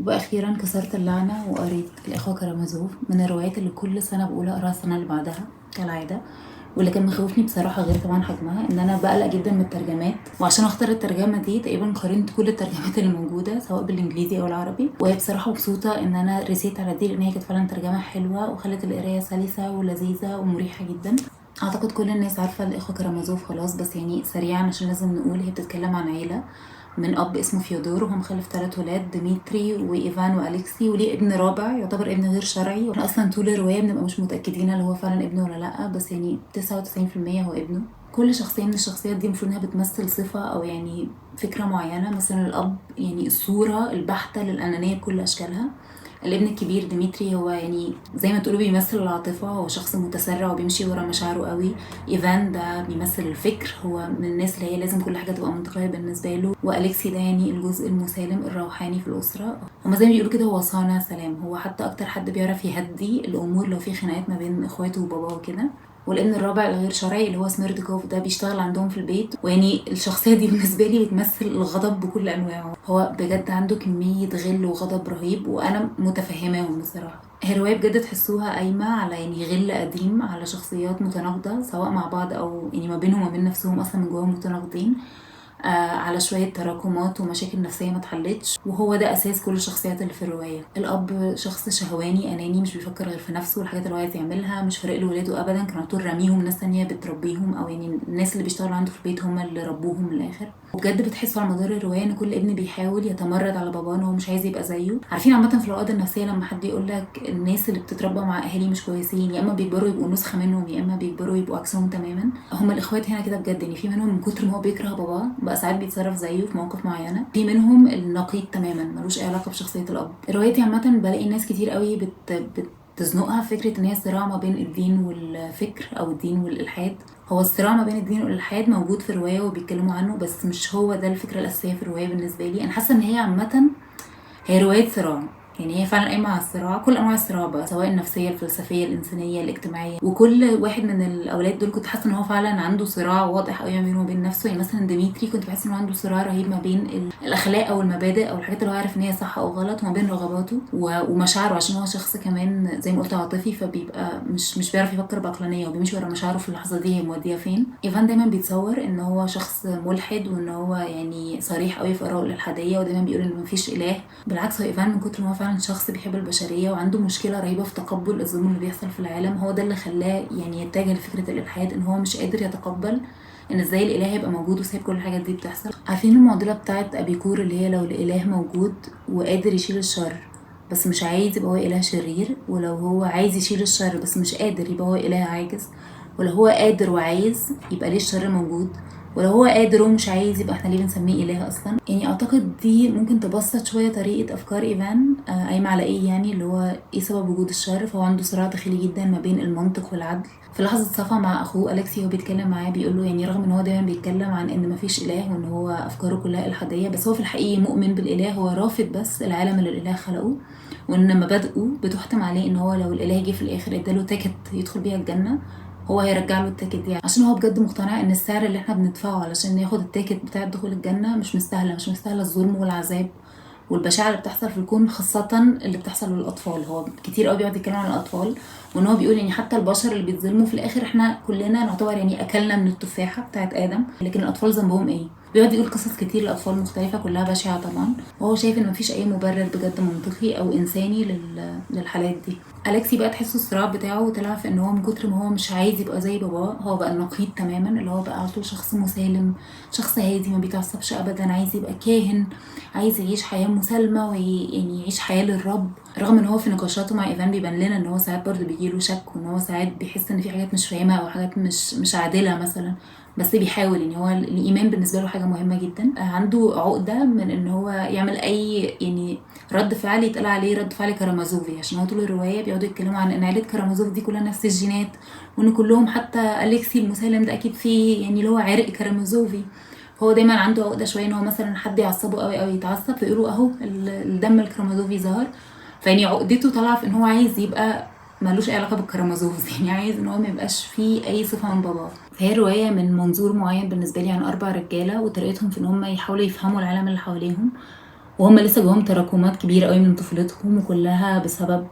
واخيرا كسرت اللعنه وقريت الاخوه كرامازوف، من الروايات اللي كل سنه بقول اقراها السنه اللي بعدها كالعاده. واللي كان مخوفني بصراحه غير طبعا حجمها ان انا بقلق جدا من الترجمات، وعشان اختار الترجمه دي تقريبا قارنت كل الترجمات اللي موجوده سواء بالانجليزي او العربي، وهي بصراحه مبسوطه ان انا رسيت على دي لان هي كانت فعلا ترجمه حلوه وخلت القرايه سلسه ولذيذه ومريحه جدا. اعتقد كل الناس عارفه الاخوه كرامازوف خلاص، بس يعني سريعا عشان لازم نقول هي بتتكلم عن عيله من اب اسمه فيودور، وهو مخلف 3 ولاد ديمتري وايفان والكسي، وليه ابن رابع يعتبر ابن غير شرعي، واحنا اصلا طول الروايه بنبقى مش متاكدين هل هو فعلا ابنه ولا لا، بس يعني 99% هو ابنه. كل شخصيه من الشخصيات دي المفروض انها بتمثل صفه او يعني فكره معينه. مثلا الاب يعني الصوره البحته للانانيه بكل اشكالها. الابن الكبير ديمتري هو يعني زي ما تقولوا بيمثل العاطفة، هو شخص متسرع وبيمشي ورا مشاعره قوي. ايفان ده بيمثل الفكر، هو من الناس اللي هي لازم كل حاجة تبقى منطقية بالنسبة له. واليكسي ده يعني الجزء المسالم الروحاني في الأسرة، هما زي ما بيقولوا كده هو صانع سلام، هو حتى أكتر حد بيعرف يهدي الأمور لو في خناقات ما بين إخواته وباباه وكده. والابن الرابع الغير شرعي اللي هو سميردكوف ده بيشتغل عندهم في البيت، ويعني الشخصيه دي بالنسبه لي بتمثل الغضب بكل انواعه، هو بجد عنده كميه غل وغضب رهيب وانا متفهماهم بصراحه. هي روايه بجد تحسوها قايمه على يعني غل قديم، على شخصيات متناقضه سواء مع بعض او يعني ما بينهم وما بين نفسهم اصلا من جواهم متناقضين، على شوية تراكمات ومشاكل نفسية ما اتحلتش، وهو ده أساس كل الشخصيات اللي في الرواية. الأب شخص شهواني أناني مش بيفكر غير في نفسه والحاجات اللي هو عايز يعملها، مش فارق له ولاده أبدا، كان على طول راميهم ناس تانية بتربيهم، أو يعني الناس اللي بيشتغلوا عنده في البيت هم اللي ربوهم من الآخر. وبجد بتحسوا على مدار الرواية إن كل ابن بيحاول يتمرد على باباه إن هو مش عايز يبقى زيه. عارفين عامة في العقد النفسية لما حد يقولك الناس اللي بتتربى مع أهالي مش كويسين يا إما بيكبروا يبقوا نسخة منهم يا إما بيكبروا يبقوا عكسهم تماما، هما الإخوات هنا كده بجد. يعني في منهم من كتر ما هو بيكره باباه بقى ساعات بيتصرف زيه في مواقف معينه، في منهم النقيض تماما ملوش اي علاقه بشخصيه الاب. روايتي عامه بلاقي ناس كتير قوي تزنقها في فكره ان هي صراع ما بين الدين والفكر او الدين والالحاد. هو الصراع ما بين الدين والالحاد موجود في الروايه وبيتكلموا عنه، بس مش هو ده الفكره الاساسيه في الروايه. بالنسبه لي انا حاسه ان هي عامه هي رواية صراع، يعني هي فعلا قايمة على الصراع، كل انواع الصراع بقى، سواء النفسية الفلسفية الانسانية الاجتماعية، وكل واحد من الاولاد دول كنت حاسة ان هو فعلا عنده صراع واضح قوي ما بينه وبين نفسه. يعني مثلا ديمتري كنت بحس ان هو عنده صراع رهيب ما بين الاخلاق او المبادئ او الحاجات اللي هو عارف ان هي صح او غلط، وما بين رغباته ومشاعره، عشان هو شخص كمان زي ما قلت عاطفي، فبيبقى مش بيعرف يفكر بعقلانية وبيمشي ورا مشاعره في اللحظة دي هي مودية فين. ايفان دايما بيتصور ان هو شخص ملحد وان هو يعني صريح قوي في آرائه الإلحادية، ودايما بيقول ان مفيش اله. بالعكس هو ايفان من كتر ما هو فعلا شخص بيحب البشريه وعنده مشكله رهيبه في تقبل الظلم اللي بيحصل في العالم، هو ده اللي خلاه يعني يتجه لفكره الالحاد، ان هو مش قادر يتقبل ان ازاي الاله يبقى موجود وسايب كل الحاجات دي بتحصل. عارفين المعضله بتاعت ابيكور اللي هي لو الاله موجود وقادر يشيل الشر بس مش عايز يبقى هو اله شرير، ولو هو عايز يشيل الشر بس مش قادر يبقى هو اله عاجز، ولو هو قادر وعايز يبقى ليه الشر موجود، ولو هو قادر ومش عايز يبقى احنا ليه بنسميه اله اصلا. يعني اعتقد دي ممكن تبسط شويه طريقه افكار ايفان قايمه على ايه، يعني اللي هو ايه سبب وجود الشر. فهو عنده صراع داخلي جدا ما بين المنطق والعدل. في لحظه صفا مع اخوه اليكسي هو بيتكلم معاه بيقول له يعني رغم ان هو دايما بيتكلم عن ان مفيش اله وان هو افكاره كلها الحاديه، بس هو في الحقيقه مؤمن بالاله، هو رافض بس العالم اللي الاله خلقه، وان مبادئه بتحتم عليه ان هو لو الاله جه في الاخر اداله تيكت يدخل بيها الجنه هو هيرجع له التيكت دي، عشان هو بجد مقتنع ان السعر اللي احنا بندفعه علشان ياخد التيكت بتاع دخول الجنة مش مستاهلة الظلم والعذاب والبشاعة اللي بتحصل في الكون، خاصة اللي بتحصل للأطفال. هو كتير قوي بيقعد يتكلم عن الأطفال، وان هو بيقول يعني حتى البشر اللي بيتظلموا في الآخر احنا كلنا نعتبر يعني أكلنا من التفاحة بتاعت آدم، لكن الأطفال ذنبهم ايه؟ بيقعد يقول قصص كتير لأطفال مختلفة كلها بشعة طبعا، وهو شايف ان مفيش أي مبرر بجد منطقي أو إنساني للحالات دي. أليكسي بقى تحسه الصراع بتاعه طلع في ان هو من كتر ما هو مش عايز يبقى زي باباه هو بقى النقيض تماما، اللي هو بقى على طول شخص مسالم، شخص هادي ما بيتعصبش ابدا، عايز يبقى كاهن، عايز يعيش حياة مسالمة ويعني يعيش حياة للرب. رغم ان هو في نقاشاته مع ايفان بيبان لنا ان هو ساعات برضه بيجيله شك، وان هو ساعات بيحس ان في حاجات مش فاهمها او حاجات مش عادلة مثلا، بس بيحاول. يعني هو الايمان بالنسبه له حاجه مهمه جدا. عنده عقده من ان هو يعمل اي يعني رد فعل يتقال عليه رد فعل كرامازوفي، عشان هو طول الروايه بيقعدوا يتكلموا عن ان عيله كرامازوف دي كلها نفس الجينات، وان كلهم حتى اليكسي المسالم ده اكيد فيه يعني اللي هو عرق كرامازوفي. هو دايما عنده عقده شويه ان هو مثلا حد يعصبه قوي او يتعصب فيقولوا اهو الدم الكرامازوفي ظهر، فيعني عقدته طالعه في ان هو عايز يبقى ملوش اي علاقه بالكرامازوف يعني عايز ان هو ما يبقاش فيه اي صفه من باباه. فهي روايه من منظور معين بالنسبه لي عن 4 رجاله وطريقتهم في ان هم يحاولوا يفهموا العالم اللي حواليهم، وهم لسه جواهم تراكمات كبيره قوي من طفولتهم وكلها بسبب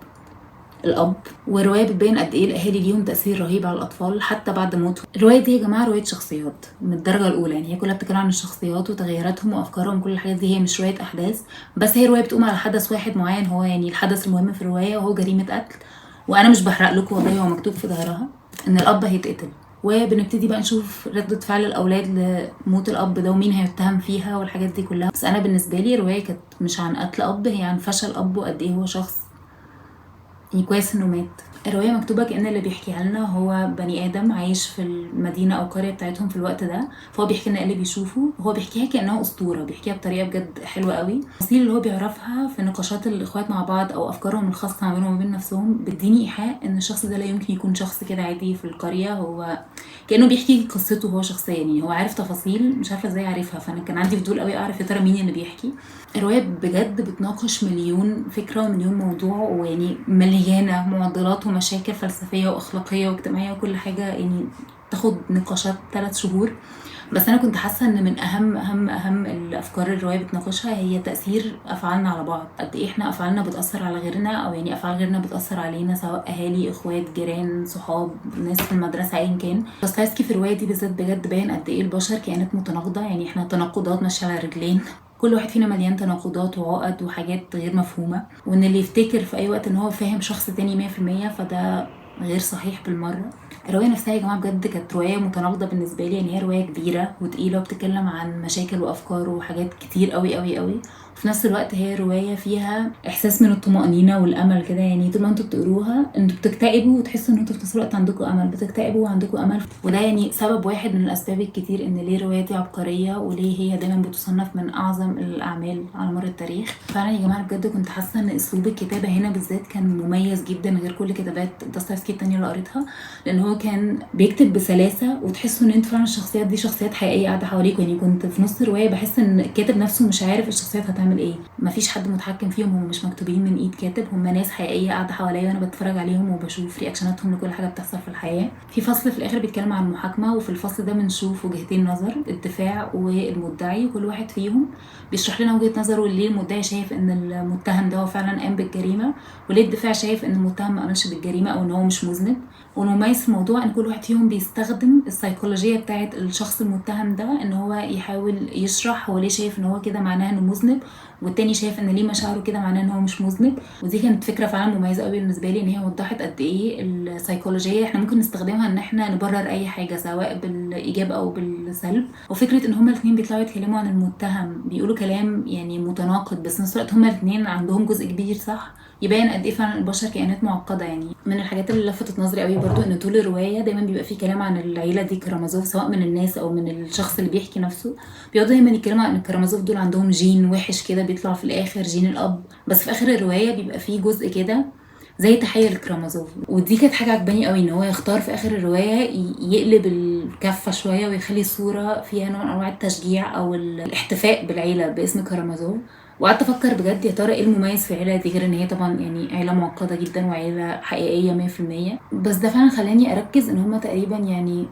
الاب. والروايه بتبين قد ايه الاهالي ليهم تاثير رهيب على الاطفال حتى بعد موتهم. الروايه دي يا جماعه روايه شخصيات من الدرجه الاولى، يعني هي كلها بتتكلم عن الشخصيات وتغيراتهم وافكارهم، كل الحاجات دي. هي مش روايه احداث، بس هي روايه بتقوم على حدث واحد معين، هو يعني الحدث المهم في الروايه وهو جريمه قتل. وانا مش بحرق لكم والله، هو مكتوب في ظهرها ان الاب هيتقتل، وبنبتدي بقى نشوف ردة فعل الأولاد لموت الأب ده ومين هيتهم فيها والحاجات دي كلها. بس أنا بالنسبة لي الرواية كانت مش عن قتل أب، هي عن فشل أب وقد إيه هو شخص يعني كويس انه مات. الرواية مكتوبة كأن اللي بيحكيها لنا هو بني آدم عايش في المدينة أو القرية بتاعتهم في الوقت ده، فهو بيحكي لنا اللي بيشوفه، هو بيحكيها كأنها أسطورة، بيحكيها بطريقة بجد حلوة قوي. التفاصيل اللي هو بيعرفها في نقاشات الإخوات مع بعض أو أفكارهم الخاصة ما بينهم وبين نفسهم بتديني إيحاء إن الشخص ده لا يمكن يكون شخص كده عادي في القرية. هو كأنه بيحكي قصته هو شخصيا، يعني هو عارف تفاصيل مش عارفة ازاي عارفها، فأنا كان عندي فضول قوي أعرف يا ترى مين اللي بيحكي. الرواية بجد بتناقش مليون فكرة ومليون موضوع، ويعني مليانة معضلات ومشاكل فلسفية وأخلاقية واجتماعية وكل حاجة، يعني تاخد نقاشات 3 شهور. بس انا كنت حاسه ان من اهم الافكار الروايه بتناقشها هي تاثير افعالنا على بعض، قد ايه احنا افعالنا بتاثر على غيرنا، او يعني افعال غيرنا بتاثر علينا، سواء اهالي، اخوات، جيران، صحاب، ناس في المدرسه، ايا كان. دوستويفسكي في الروايه دي بالذات بجد باين قد ايه البشر كائنات متناقضه، يعني احنا تناقضات ماشيه على رجلين، كل واحد فينا مليان تناقضات وعقد وحاجات غير مفهومه، وان اللي يفتكر في اي وقت ان هو فاهم شخص تاني 100% فده غير صحيح بالمره. الروايه نفسها يا جماعه بجد كانت روايه متناقضه بالنسبه لي، يعني هي روايه كبيره وتقيله وبتتكلم عن مشاكل وافكار وحاجات كتير قوي قوي قوي. وفي نفس الوقت هي روايه فيها احساس من الطمانينه والامل كده، يعني طول ما انتوا بتقروها انتوا بتكتئبوا وتحسوا ان انتوا في نفس الوقت عندكم امل، بتكتئبوا وعندكم امل. وده يعني سبب واحد من الاسباب الكتير ان ليه الروايه دي عبقريه وليه هي دايما بتصنف من اعظم الاعمال على مر التاريخ. فعلا يا جماعه بجد كنت حاسه ان اسلوب الكتابه هنا بالذات كان مميز جدا غير كل كتابات دوستويفسكي التانية اللي قريتها، لان هو كان بيكتب بسلاسه وتحسوا ان انتوا فعلا الشخصيات دي شخصيات حقيقيه قاعده حواليكم. يعني كنت في نص الروايه بحس ان الكاتب نفسه مش عارف الشخصيات هتعمل ايه، مفيش حد متحكم فيهم، هم مش مكتوبين من ايد كاتب، هم ناس حقيقيه قاعده حواليا وانا بتفرج عليهم وبشوف رياكشناتهم لكل حاجه بتحصل في الحياه. في فصل في الاخر بيتكلم عن المحاكمه، وفي الفصل ده بنشوف وجهتين نظر، الدفاع والمدعي، وكل واحد فيهم بيشرح لنا وجهه نظره، ليه المدعي شايف ان المتهم ده هو فعلا قام بالجريمه، وليه الدفاع شايف ان المتهم ما قامش بالجريمه او ان هو مش مذنب. والمميز في الموضوع ان كل واحد فيهم بيستخدم السيكولوجيه بتاعه الشخص المتهم ده ان هو يحاول يشرح هو ليه شايف ان هو كده معناه انه مذنب، والتاني شايف ان ليه مشاعره كده معناه ان هو مش مذنب. ودي كانت فكره فعلا مميزه قوي بالنسبه لي، ان هي وضحت قد ايه السيكولوجيه احنا ممكن نستخدمها ان احنا نبرر اي حاجه سواء بالايجاب او بالسلب. وفكره ان هما الاثنين بيطلعوا يتكلموا عن المتهم بيقولوا كلام يعني متناقض، بس في نفس الوقت هما الاثنين عندهم جزء كبير صح، يبين قد ايه فعلا البشر كائنات معقده. يعني من الحاجات اللي لفتت نظري قوي برضو ان طول الروايه دايما بيبقى فيه كلام عن العيله دي كرامازوف، سواء من الناس او من الشخص اللي بيحكي نفسه، بيقعدوا دايما يتكلموا عن الكرامازوف دول عندهم جين وحش كده بيطلع في الاخر، جين الاب. بس في اخر الروايه بيبقى فيه جزء كده زي تحيه لكرامازوف، ودي كانت حاجه عجباني قوي ان هو يختار في اخر الروايه يقلب الكفه شويه ويخلي صوره فيها نوع من انواع التشجيع او الاحتفاء بالعيله باسم كرامازوف. وقعدت افكر بجد يا ترى ايه المميز في العيله دي، غير ان هي طبعا يعني عيله معقده جدا وعيله حقيقيه 100%، بس ده فعلا خلاني اركز ان هما تقريبا يعني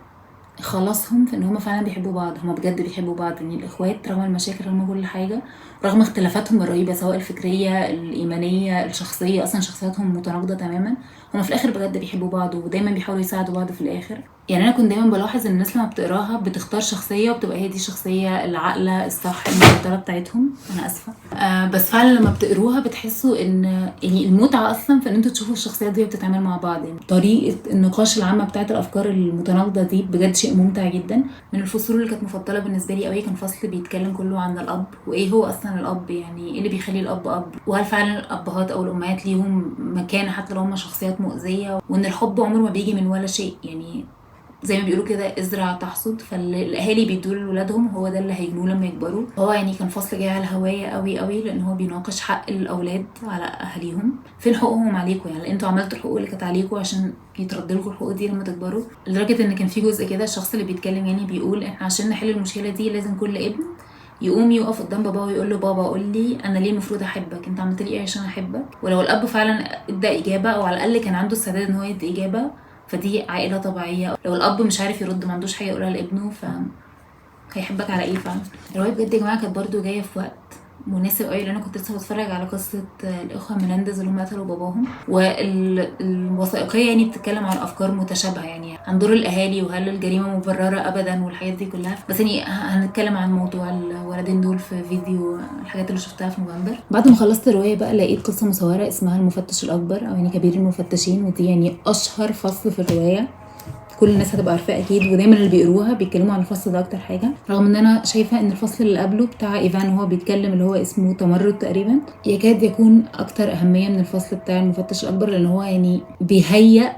خلاصهم في ان هما فعلا بيحبوا بعض، هما بجد بيحبوا بعض. يعني الاخوات رغم المشاكل رغم كل حاجه رغم اختلافاتهم الرهيبه سواء الفكريه الايمانيه الشخصيه، اصلا شخصياتهم متناقضه تماما، هما في الاخر بجد بيحبوا بعض ودايما بيحاولوا يساعدوا بعض في الاخر. يعني انا كنت دايما بلاحظ ان الناس لما بتقراها بتختار شخصيه وبتبقى هي دي الشخصيه العاقله الصح المفضله بتاعتهم، انا اسفه. بس فعلا لما بتقروها بتحسوا ان يعني المتعه اصلا في ان انتوا تشوفوا الشخصيات دي بتتعامل مع بعض، يعني طريقه النقاش العامه بتاعت الافكار المتناقضه دي بجد شيء ممتع جدا. من الفصول اللي كانت مفضله بالنسبه لي قوي كان فصل بيتكلم كله عن الاب، وايه هو اصلا الاب، يعني ايه اللي بيخلي الاب اب، وهل فعلا الابهات او الامهات ليهم مكانه حتى لو هم شخصيات مؤذيه، وان الحب عمره ما بيجي من ولا شيء، يعني زي ما بيقولوا كده ازرع تحصد، فالاهالي بيدوا لاولادهم هو ده اللي هيجنوه لما يكبروا. هو يعني كان فصل جاي على الهوايه قوي قوي، لان هو بيناقش حق الاولاد على اهاليهم، فين حقوقهم عليكم، يعني انتوا عملتوا الحقوق اللي كانت عليكم عشان يترد لكم الحقوق دي لما تكبروا. لدرجه ان كان في جزء كده الشخص اللي بيتكلم يعني بيقول احنا عشان نحل المشكله دي لازم كل ابن يقوم يقف قدام باباه ويقول له بابا قول لي انا ليه المفروض احبك، انت عملت لي ايه عشان احبك. ولو الاب فعلا ادى اجابه او على الاقل كان عنده استعداد ان هو يدي اجابه فدي عائله طبيعيه. لو الاب مش عارف يرد ما عندوش حاجه يقولها لابنه ف هيحبك على ايه فعلا. الروايه بجد يا جماعه كانت برضو جايه في وقت مناسب قوي، لان انا كنت لسه بتفرج على قصه الاخوه ميلانديز اللي هم قتلوا باباهم، والوثائقيه يعني بتتكلم عن افكار متشابهه يعني عن دور الاهالي وهل الجريمه مبرره ابدا والحاجات دي كلها. بس يعني هنتكلم عن موضوع الولدين دول في فيديو الحاجات اللي شفتها في نوفمبر. بعد ما خلصت الروايه بقى لقيت قصه مصوره اسمها المفتش الاكبر، او يعني كبير المفتشين، ودي يعني اشهر فصل في الروايه، كل الناس هتبقى عارفاه اكيد، ودايما اللي بيقروها بيتكلموا عن الفصل ده اكتر حاجه، رغم ان انا شايفه ان الفصل اللي قبله بتاع ايفان وهو بيتكلم اللي هو اسمه تمرد تقريبا يكاد يكون اكتر اهميه من الفصل بتاع المفتش الاكبر، لان هو يعني بيهيئ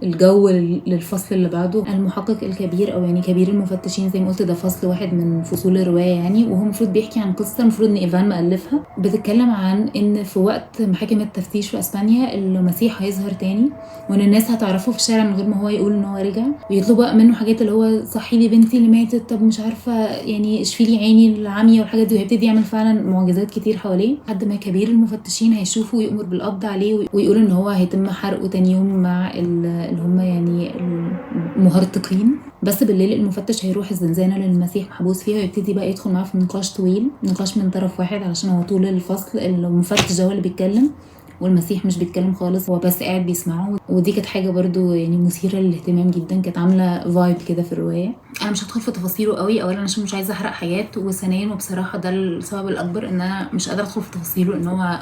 الجو للفصل اللي بعده. المحقق الكبير او يعني كبير المفتشين زي ما قلت ده فصل واحد من فصول الروايه يعني، وهو المفروض بيحكي عن قصه المفروض ان ايفان مؤلفها، بتتكلم عن ان في وقت محاكم التفتيش في اسبانيا المسيح هيظهر تاني، وان الناس هتعرفه في الشارع من غير ما هو يقول ان هو رجع، ويطلبوا بقى منه حاجات اللي هو صحي لي بنتي اللي ماتت، طب مش عارفه يعني اشفي لي عيني العمية والحاجات دي، وهيبتدي يعمل فعلا معجزات كتير حواليه لحد ما كبير المفتشين هيشوفه ويأمر بالقبض عليه، ويقول ان هو هيتم حرقه تاني يوم مع اللي هم يعني المهرطقين. بس بالليل المفتش هيروح الزنزانه اللي المسيح محبوس فيها، ويبتدي بقى يدخل معاه في نقاش طويل، نقاش من طرف واحد علشان هو طول الفصل المفتش ده هو اللي بيتكلم والمسيح مش بيتكلم خالص، هو بس قاعد بيسمعه. ودي كانت حاجه برضو يعني مثيره للاهتمام جدا، كانت عامله فايب كده في الروايه. انا مش هدخل في تفاصيله قوي، اولا عشان مش عايزه احرق حاجات، وثانيا وبصراحه ده السبب الاكبر ان انا مش قادره ادخل في تفاصيله، ان هو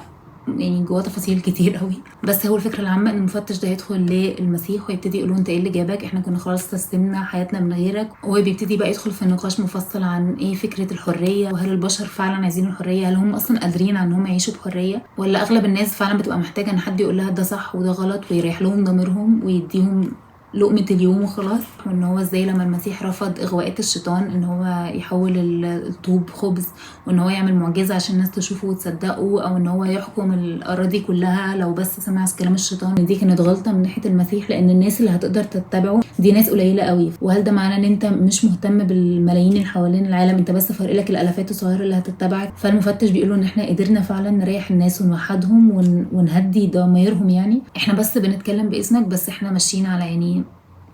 يعني جواه تفاصيل كتير قوي. بس هو الفكره العامه ان المفتش ده يدخل للمسيح ويبتدي يقول له انت ايه اللي جابك، احنا كنا خلاص استسلمنا حياتنا من غيرك، وهو بيبتدي بقى يدخل في نقاش مفصل عن ايه فكره الحريه، وهل البشر فعلا عايزين الحريه، هل هم اصلا قادرين على ان هم يعيشوا بحريه، ولا اغلب الناس فعلا بتبقى محتاجه ان حد يقول لها ده صح وده غلط ويريح لهم ضميرهم ويديهم لقمة اليوم وخلاص. وان هو ازاي لما المسيح رفض اغواءات الشيطان ان هو يحول الطوب خبز، وان هو يعمل معجزة عشان الناس تشوفه وتصدقه، او ان هو يحكم الاراضي كلها لو بس سمع كلام الشيطان، دي كانت غلطة من ناحية المسيح، لان الناس اللي هتقدر تتبعه دي ناس قليلة قوي. وهل ده معناه ان انت مش مهتم بالملايين اللي حوالين العالم، انت بس فارق لك الالافات الصغيرة اللي هتتبعك؟ فالمفتش بيقولوا ان احنا قدرنا فعلا نريح الناس ونوحدهم ونهدي ضمايرهم، يعني احنا بس بنتكلم باسمك، بس احنا ماشيين على يعني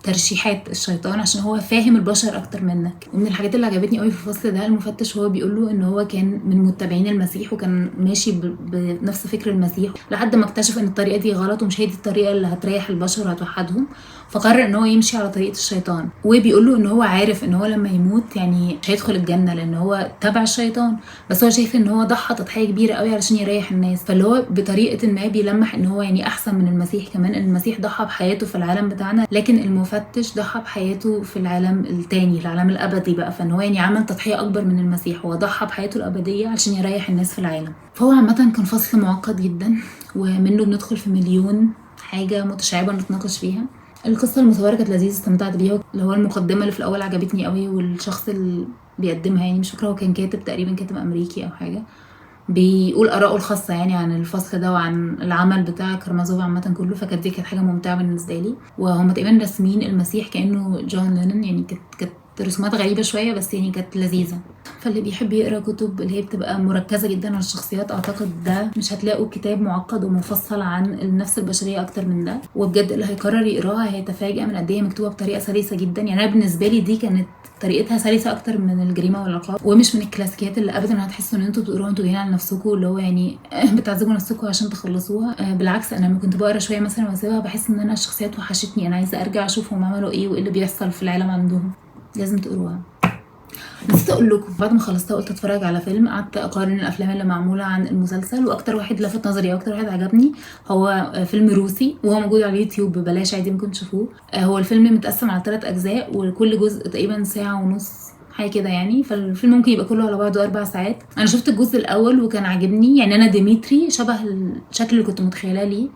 ترشيحات الشيطان عشان هو فاهم البشر اكتر منك. ومن الحاجات اللي عجبتني قوي في الفصل ده المفتش هو بيقول له ان هو كان من متبعين المسيح وكان ماشي بنفس فكر المسيح لحد ما اكتشف ان الطريقه دي غلط ومش هي دي الطريقه اللي هتريح البشر وهتوحدهم، فقرر ان هو يمشي على طريقه الشيطان. وبيقول له ان هو عارف ان هو لما يموت يعني مش هيدخل الجنه لان هو تبع الشيطان، بس هو شايف ان هو ضحى تضحيه كبيره قوي علشان يريح الناس، فاللي هو بطريقه ما بيلمح ان هو يعني احسن من المسيح كمان، ان المسيح ضحى بحياته في العالم بتاعنا لكن المفتش ضحى بحياته في العالم التاني العالم الابدي بقى، فان هو يعني عمل تضحيه اكبر من المسيح، هو ضحى بحياته الابديه علشان يريح الناس في العالم. فهو عامه كان فصل معقد جدا ومنه بندخل في مليون حاجه متشعبه نتناقش فيها. القصه المصوره كانت لذيذه استمتعت بيها، اللي هو المقدمه اللي في الاول عجبتني قوي، والشخص اللي بيقدمها يعني مش فاكره هو كان كاتب تقريبا كاتب امريكي او حاجه، بيقول آراءه الخاصة يعني عن الفصل ده وعن العمل بتاع كارمازوف عامة كله، فكانت دي كانت حاجة ممتعة بالنسبة لي. وهم تقريبا راسمين المسيح كأنه جون لينن، يعني كانت رسومات غريبة شوية بس يعني كانت لذيذة. فاللي بيحب يقرا كتب اللي هي بتبقى مركزة جدا على الشخصيات اعتقد ده مش هتلاقوا كتاب معقد ومفصل عن النفس البشرية اكتر من ده، وبجد اللي هيقرر يقراها هيتفاجئ من قد ايه مكتوبة بطريقة سلسة جدا. يعني انا بالنسبة لي دي كانت طريقتها سلسه اكتر من الجريمه والعقاب، ومش من الكلاسيكيات اللي ابدا هتحسوا ان انتوا بتقروها انتوا جايين على نفسكم اللي هو يعني بتعذبوا نفسكم عشان تخلصوها. بالعكس انا لما كنت بقرا شويه مثلا واسيبها بحس ان انا الشخصيات وحشتني، انا عايزه ارجع اشوف هم عملوا ايه وايه اللي بيحصل في العالم عندهم. لازم تقروها. نسيت اقول لكم بعد ما خلصتها قلت اتفرج على فيلم، قعدت اقارن الافلام اللي معموله عن المسلسل، واكتر واحد لفت نظري واكتر واحد عجبني هو فيلم روسي وهو موجود على اليوتيوب ببلاش عادي ممكن تشوفوه. هو الفيلم متقسم على 3 اجزاء وكل جزء تقريبا ساعه ونص حاجه كده يعني، فالفيلم ممكن يبقى كله على بعضه 4 ساعات. انا شفت الجزء الاول وكان عاجبني، يعني انا ديميتري شبه الشكل اللي كنت متخيلاه ليه،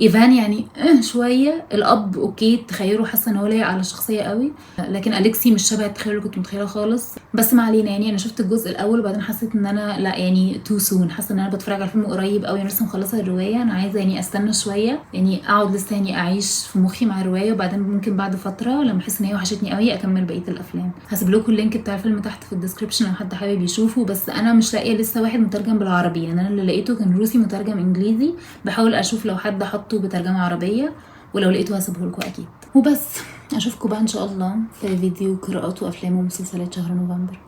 ايفان يعني شويه الاب اوكي تخيلوا حاسه ان هو لايق على الشخصيه قوي، لكن اليكسي مش شبه التخيل اللي كنت متخيله خالص. بس ما علينا، يعني انا شفت الجزء الاول وبعدين حسيت ان انا لا يعني تو سون، حاسه ان انا بتفرج على فيلم قريب قوي، انا لسه مخلصه الروايه، انا عايزه يعني استنى شويه يعني اقعد لسه يعني اعيش في مخي مع الروايه، وبعدين ممكن بعد فتره لما احس ان هي وحشتني قوي اكمل بقيه الافلام. هسيب لكم اللينك بتاع الفيلم تحت في الديسكربشن لو حد حابب يشوفه، بس انا مش لاقيه لسه واحد مترجم بالعربي، يعني انا اللي لقيته كان روسي مترجم انجليزي، بحاول اشوف لو حد حطه بترجمه عربيه ولو لقيته هسيبه لكم اكيد. وبس اشوفكم بقى ان شاء الله في فيديو قراءات وافلام ومسلسلات شهر نوفمبر.